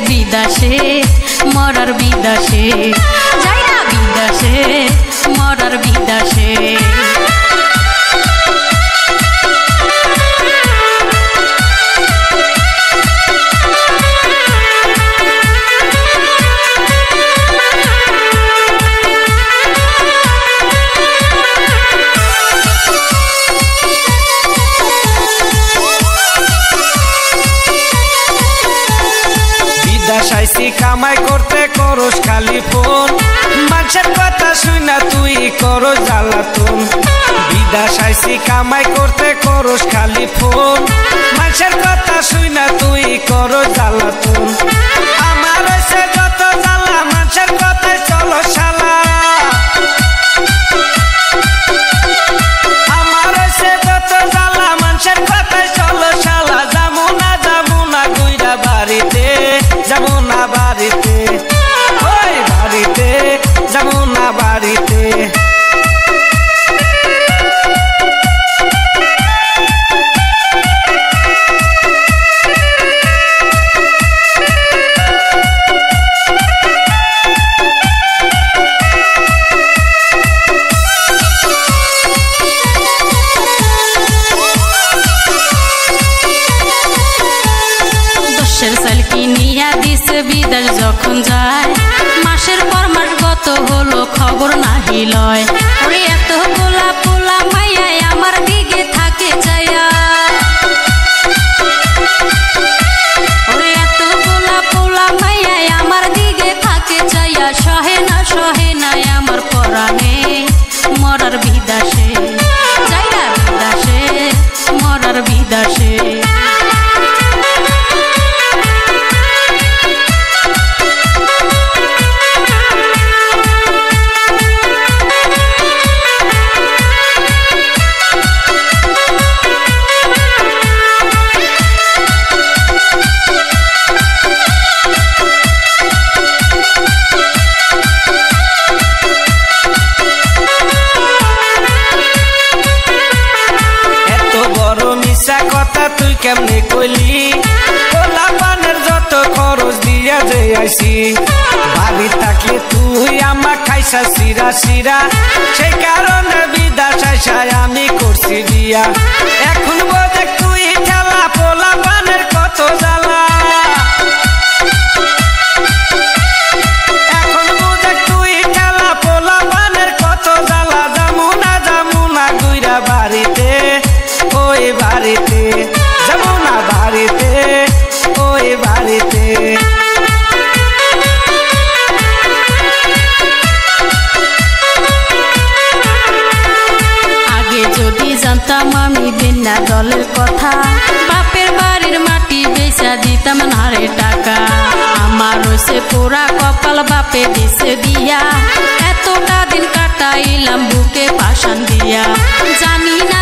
বিদেশে মরার বিদেশে যাই না বিদেশে মরার বিদেশে সাইসি কামাই করতে করস খালি ফোন মানুষের কথা শুনা তুই করো জ্বালাতন বিদেশ আইসি কামাই করতে করস খালি ফোন মানুষের কথা শুনা তুই করো জ্বালাতন আমার হইছে যত জ্বালা মানুষের কথায় চলো শালা আমার হইছে যত জ্বালা মানুষের কথায় চলো শালা যাবো না গুইরা বাড়িতে যাবো না বাড়িতে ওই বাড়িতে যাবো না বাড়িতে বিদেশ যখন যায় মাসের পর মাস গত হলো খবর নাহি লয় ওরে এত পোলা পোলা মাইয়া আমার দিকে থাকে চাইয়া ওরে এত পোলা পোলা মাইয়া আমার দিকে থাকে চাইয়া সহে না আমার পরাণে মরার বিদেশে যাই না বিদেশে মরার বিদেশে কথা তুই কেমনে কইলি পোলা পানের যত খরচ দিয়া যে আইসি ভাবি থাকলে তুই আমার খাইসা সিরা সিরা সেই কারণে বিদেশ আইসায় আমি করছি বিয়া এখন বোঝে তুই ঠেলা পোলা পানের কত জ্বালা এখন বোঝে তুই ঠেলা পোলা পানের কত জ্বালা যাবো না গুইরা বাড়িতে ওই বাড়িতে যাবো না বাড়িতে ওই বাড়িতে আগে যদি জানতাম আমি বিনা দলের কথা বাপের বাড়ির মাটি বেচা দিতাম না রে টাকা আমার হইছে পোড়া কপাল বাপে দিছে দিয়া এতটা দিন কাটাইলাম বুকে পাশান দিয়া জানি না